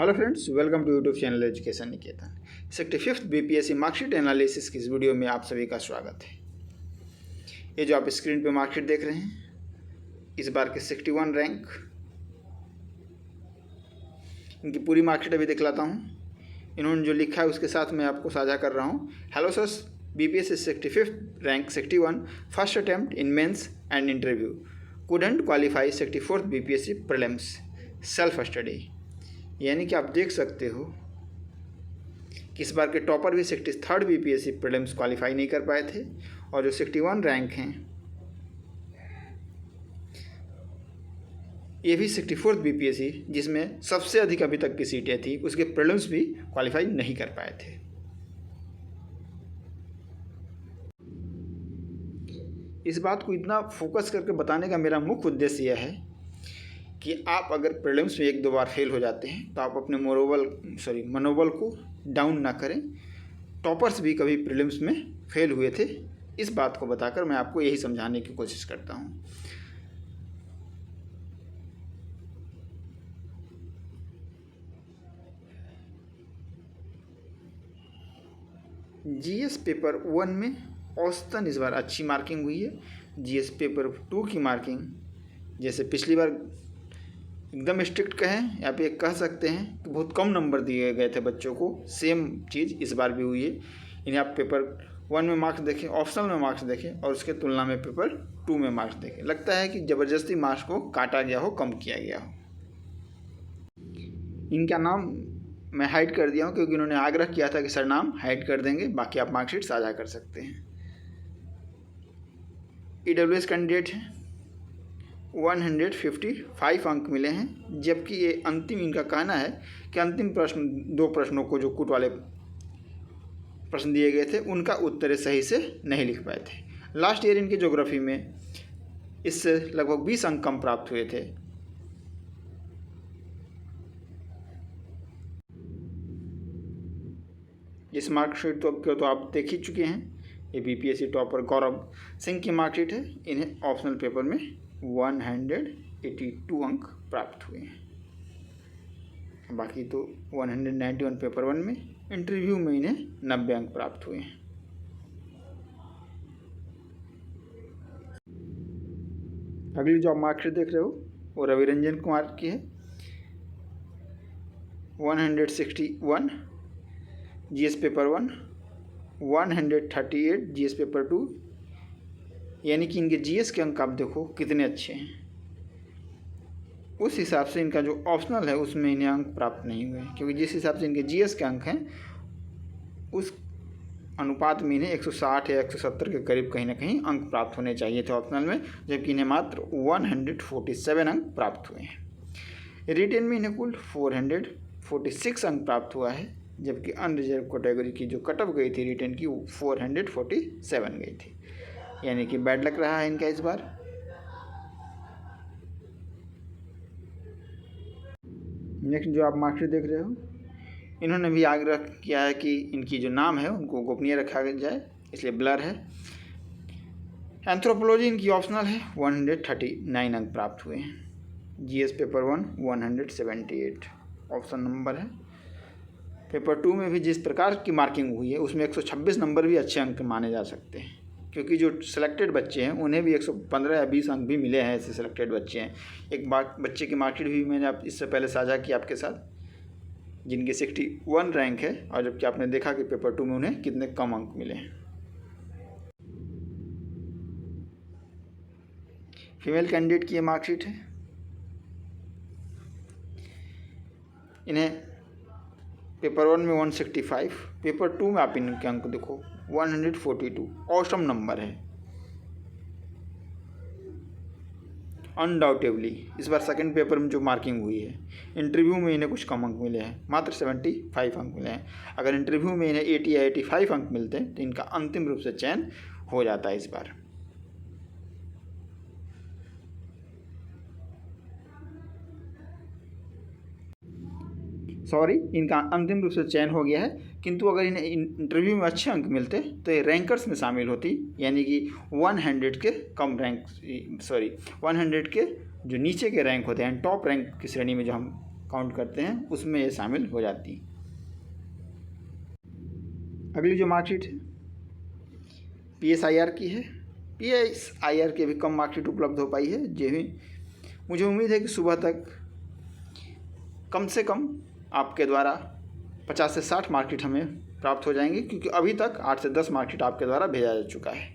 Hello friends, welcome to YouTube channel education Niketan. 65th BPSC marksheet analysis की इस video में आप सभी का स्वागत है। ये जो आप स्क्रीन पे मार्कशीट देख रहे हैं, इस बार के 61 रैंक, इनकी पूरी मार्कशीट अभी दिखलाता हूँ। इन्होंने जो लिखा है उसके साथ मैं आपको साझा कर रहा हूँ। Hello sir, BPSC 65th rank 61 first attempt in mains and interview couldn't qualify 64th BPSC prelims self study. यानी कि आप देख सकते हो कि इस बार के टॉपर भी 63rd बीपीएससी प्रीलिम्स क्वालिफाई नहीं कर पाए थे, और जो 61 रैंक हैं ये भी 64th बीपीएससी जिसमें सबसे अधिक अभी तक की सीटें थी उसके प्रीलिम्स भी क्वालिफाई नहीं कर पाए थे। इस बात को इतना फोकस करके बताने का मेरा मुख्य उद्देश्य यह है कि आप अगर प्रीलिम्स में एक दो बार फेल हो जाते हैं तो आप अपने मनोबल को डाउन ना करें। टॉपर्स भी कभी प्रीलिम्स में फेल हुए थे, इस बात को बताकर मैं आपको यही समझाने की कोशिश करता हूँ। जीएस पेपर 1 में औसतन इस बार अच्छी मार्किंग हुई है। जीएस पेपर 2 की मार्किंग जैसे पिछली बार एकदम स्ट्रिक्ट कहें या फिर कह सकते हैं कि बहुत कम नंबर दिए गए थे बच्चों को, सेम चीज़ इस बार भी हुई है। इन्हें आप पेपर 1 में मार्क्स देखें, ऑप्शनल में मार्क्स देखें और उसके तुलना में पेपर 2 में मार्क्स देखें, लगता है कि ज़बरदस्ती मार्क्स को काटा गया हो, कम किया गया हो। इनका नाम मैं हाइड कर दिया हूँ क्योंकि उन्होंने आग्रह किया था कि सर नाम हाइड कर देंगे, बाकी आप मार्कशीट साझा कर सकते हैं। ईडब्ल्यूएस कैंडिडेट हैं, 155 अंक मिले हैं, जबकि ये अंतिम इनका कहना है कि अंतिम प्रश्न 2 प्रश्नों को जो कूट वाले प्रश्न दिए गए थे उनका उत्तर सही से नहीं लिख पाए थे। लास्ट ईयर इनकी ज्योग्राफी में इससे लगभग 20 अंक कम प्राप्त हुए थे। इस मार्कशीट तो आप देख ही चुके हैं। ये बीपीएससी टॉपर गौरव सिंह की मार्कशीट है। इन्हें ऑप्शनल पेपर में 182 अंक प्राप्त हुए हैं, बाकी तो 191 पेपर 1 में, इंटरव्यू में इन्हें 90 अंक प्राप्त हुए हैं। अगली जो आप मार्कशीट देख रहे हो वो रवि रंजन कुमार की है। 161 जीएस पेपर 1, 138 जीएस पेपर 2, यानी कि इनके जीएस के अंक आप देखो कितने अच्छे हैं। उस हिसाब से इनका जो ऑप्शनल है उसमें इन्हें अंक प्राप्त नहीं हुए, क्योंकि जिस हिसाब से इनके जीएस के अंक हैं उस अनुपात में इन्हें 160 या 170 के करीब कहीं ना कहीं अंक प्राप्त होने चाहिए थे ऑप्शनल में, जबकि इन्हें मात्र 147 अंक प्राप्त हुए हैं। रिटेन में इन्हें कुल 446 अंक प्राप्त हुआ है, जबकि अनरिजर्व कैटेगरी की जो कट ऑफ गई थी रिटेन की वो 447 गई थी, यानी कि बैड लक रहा है इनका इस बार। नेक्स्ट जो आप मार्कशीट देख रहे हो, इन्होंने भी आग्रह किया है कि इनकी जो नाम है उनको गोपनीय रखा जाए, इसलिए ब्लर है। एंथ्रोपोलॉजी इनकी ऑप्शनल है, 139 अंक प्राप्त हुए हैं। जीएस पेपर 1 178 ऑप्शन नंबर है। पेपर 2 में भी जिस प्रकार की मार्किंग हुई है उसमें 126 नंबर भी अच्छे अंक माने जा सकते हैं, क्योंकि जो सिलेक्टेड बच्चे हैं उन्हें भी 115 या 20 अंक भी मिले हैं। ऐसे सिलेक्टेड बच्चे हैं। एक बार बच्चे की मार्कशीट भी मैंने आप इससे पहले साझा की आपके साथ, जिनकी 61 रैंक है, और जबकि आपने देखा कि पेपर 2 में उन्हें कितने कम अंक मिले हैं। फीमेल कैंडिडेट की ये मार्कशीट है। इन्हें पेपर 1 में 165, पेपर 2 में आप इनके अंक देखो 142, ऑसम नंबर है। अनडाउटेबली इस बार सेकंड पेपर में जो मार्किंग हुई है, इंटरव्यू में इन्हें कुछ कम अंक मिले हैं, मात्र 75 अंक मिले हैं। अगर इंटरव्यू में इन्हें 80 या 85 अंक मिलते हैं तो इनका अंतिम रूप से चयन हो जाता है इस बार। इनका अंतिम रूप से चयन हो गया है, किंतु अगर इन्हें इंटरव्यू में अच्छे अंक मिलते तो ये रैंकर्स में शामिल होती, यानी कि 100 के कम रैंक 100 के जो नीचे के रैंक होते हैं, टॉप रैंक की श्रेणी में जो हम काउंट करते हैं उसमें ये शामिल हो जाती हैं। अगली जो मार्कशीट है PSIR की है। PSIR की भी कम मार्कशीट उपलब्ध हो पाई है। जो भी मुझे उम्मीद है कि सुबह तक कम से कम आपके द्वारा 50 से 60 मार्कशीट हमें प्राप्त हो जाएंगे, क्योंकि अभी तक 8 से 10 मार्कशीट आपके द्वारा भेजा जा चुका है।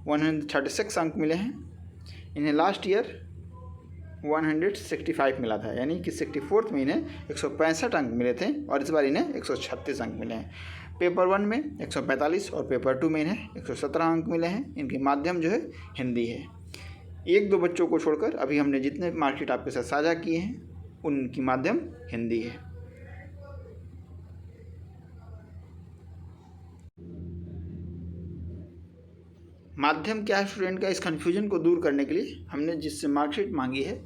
136 अंक मिले हैं। इन्हें लास्ट ईयर 165 मिला था, यानी कि 64th में इन्हें 165 अंक मिले थे और इस बार इन्हें 136 अंक मिले हैं। पेपर 1 में 145 और पेपर 2 में इन्हें 117 अंक मिले हैं। इनके माध्यम जो है हिंदी है। 1-2 बच्चों को छोड़कर अभी हमने जितने मार्कशीट आपके साथ साझा किए हैं उनकी माध्यम हिंदी है। माध्यम क्या है स्टूडेंट का, इस कन्फ्यूजन को दूर करने के लिए हमने जिससे मार्कशीट मांगी है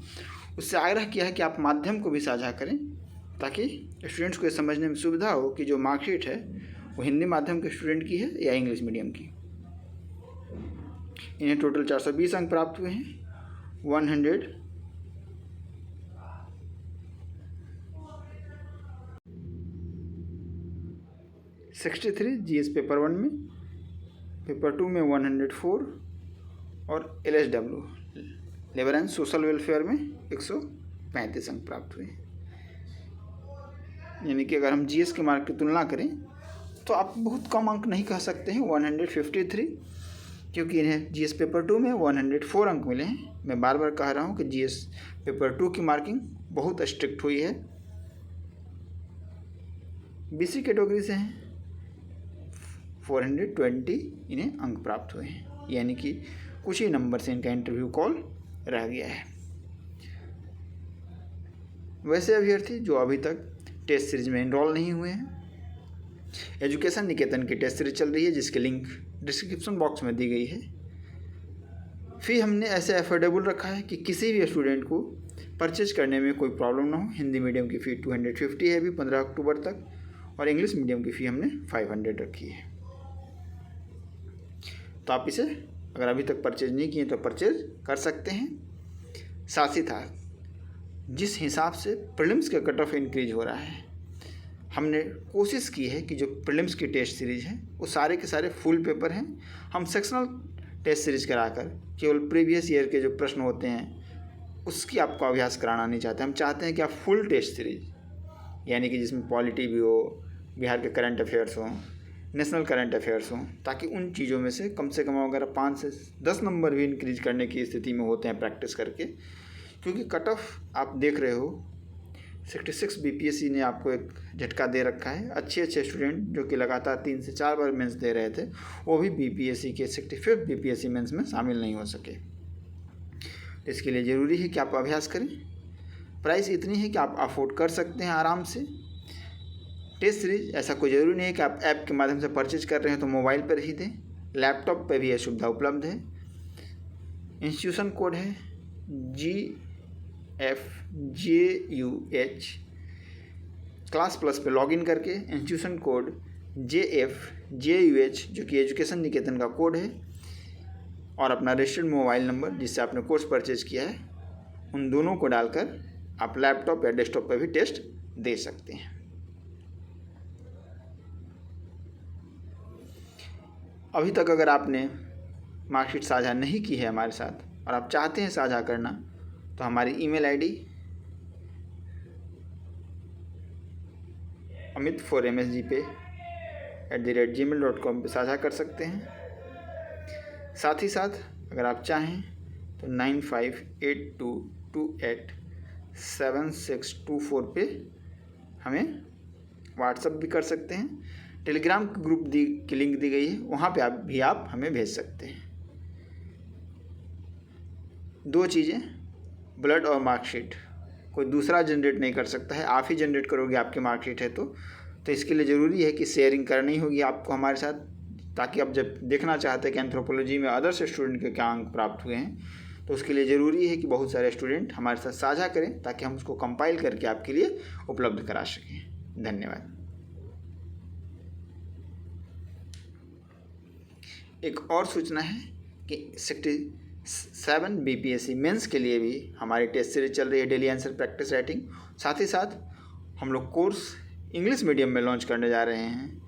उससे आग्रह किया है कि आप माध्यम को भी साझा करें, ताकि स्टूडेंट्स को ये समझने में सुविधा हो कि जो मार्कशीट है वो हिंदी माध्यम के स्टूडेंट की है या इंग्लिश मीडियम की। इन्हें टोटल 420 अंक प्राप्त हुए हैं। 163 GS पेपर 1 में, पेपर 2 में 104 और LSW labour and social welfare में 135 अंक प्राप्त हुए। यानी कि अगर हम GS के मार्क की तुलना करें तो आप बहुत कम अंक नहीं कह सकते हैं 153, क्योंकि इन्हें GS पेपर 2 में 104 अंक मिले हैं। मैं बार बार कह रहा हूँ कि GS पेपर 2 की मार्किंग बहुत स्ट्रिक्ट हुई है। BC कैटेगरी से हैं 420 इन्हें अंक प्राप्त हुए हैं, यानी कि कुछ ही नंबर से इनका इंटरव्यू कॉल रह गया है। वैसे अभ्यर्थी जो अभी तक टेस्ट सीरीज में इनरोल नहीं हुए हैं, एजुकेशन निकेतन की टेस्ट सीरीज चल रही है जिसकी लिंक डिस्क्रिप्शन बॉक्स में दी गई है। फी हमने ऐसे अफोर्डेबल रखा है कि किसी भी स्टूडेंट को परचेज करने में कोई प्रॉब्लम ना हो। हिंदी मीडियम की फ़ी 250 है अभी 15 अक्टूबर तक, और इंग्लिश मीडियम की फ़ी हमने 500 रखी है। तो आप इसे अगर अभी तक परचेज नहीं किए तो परचेज कर सकते हैं। साथ ही साथ जिस हिसाब से प्रीलिम्स का कट ऑफ इंक्रीज हो रहा है, हमने कोशिश की है कि जो प्रीलिम्स की टेस्ट सीरीज है वो सारे के सारे फुल पेपर हैं। हम सेक्शनल टेस्ट सीरीज कराकर केवल प्रीवियस ईयर के जो प्रश्न होते हैं उसकी आपको अभ्यास कराना नहीं चाहते। हम चाहते हैं कि आप फुल टेस्ट सीरीज, यानी कि जिसमें पॉलिटी भी हो, बिहार के करंट अफेयर्स हों, नेशनल करंट अफेयर्स हों, ताकि उन चीज़ों में से कम अगर 5 से 10 नंबर भी इंक्रीज करने की स्थिति में होते हैं प्रैक्टिस करके। क्योंकि कट ऑफ आप देख रहे हो 66 BPSC ने आपको एक झटका दे रखा है। अच्छे स्टूडेंट जो कि लगातार 3 से 4 बार मेंस दे रहे थे वो भी BPSC के 65 BPSC मेंस में शामिल नहीं हो सके। तो इसके लिए ज़रूरी है कि आप अभ्यास करें। प्राइस इतनी है कि आप अफोर्ड कर सकते हैं आराम से। टेस्ट सीरीज ऐसा कोई ज़रूरी नहीं है कि आप ऐप के माध्यम से परचेज कर रहे हैं तो मोबाइल पर ही दें, लैपटॉप पर भी यह सुविधा उपलब्ध है। इंस्टीट्यूशन कोड है GFJUH। क्लास प्लस पे लॉगिन करके इंस्टीट्यूशन कोड JFJUH जो कि एजुकेशन निकेतन का कोड है और अपना रजिस्टर्ड मोबाइल नंबर जिससे आपने कोर्स परचेज किया है, उन दोनों को डालकर आप लैपटॉप या डेस्कटॉप पर भी टेस्ट दे सकते हैं। अभी तक अगर आपने मार्कशीट साझा नहीं की है हमारे साथ और आप चाहते हैं साझा करना, तो हमारी ईमेल ID amit4msg पे @gmail.com पे साझा कर सकते हैं। साथ ही साथ अगर आप चाहें तो 9582287624 पे हमें व्हाट्सएप भी कर सकते हैं। टेलीग्राम ग्रुप की लिंक दी गई है, वहाँ पे आप हमें भेज सकते हैं। 2 चीज़ें, ब्लड और मार्कशीट, कोई दूसरा जनरेट नहीं कर सकता है, आप ही जनरेट करोगे आपकी मार्कशीट है तो इसके लिए ज़रूरी है कि शेयरिंग करनी होगी आपको हमारे साथ, ताकि आप जब देखना चाहते हैं कि एंथ्रोपोलॉजी में अदर्स स्टूडेंट के क्या अंक प्राप्त हुए हैं, तो उसके लिए ज़रूरी है कि बहुत सारे स्टूडेंट हमारे साथ साझा करें ताकि हम उसको कंपाइल करके आपके लिए उपलब्ध करा सकें। धन्यवाद। एक और सूचना है कि 67 BPSC मेंस के लिए भी हमारी टेस्ट सीरीज चल रही है, डेली आंसर प्रैक्टिस राइटिंग। साथ ही साथ हम लोग कोर्स इंग्लिश मीडियम में लॉन्च करने जा रहे हैं,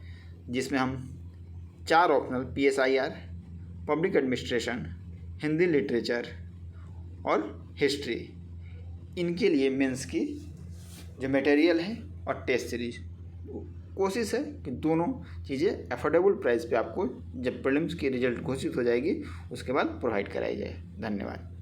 जिसमें हम 4 optional PSIR, public administration, Hindi literature और हिस्ट्री, इनके लिए मेंस की जो मटेरियल है और टेस्ट सीरीज, कोशिश है कि दोनों चीज़ें अफोर्डेबल प्राइस पे आपको जब प्रीलिम्स की रिजल्ट घोषित हो जाएगी उसके बाद प्रोवाइड कराई जाए। धन्यवाद।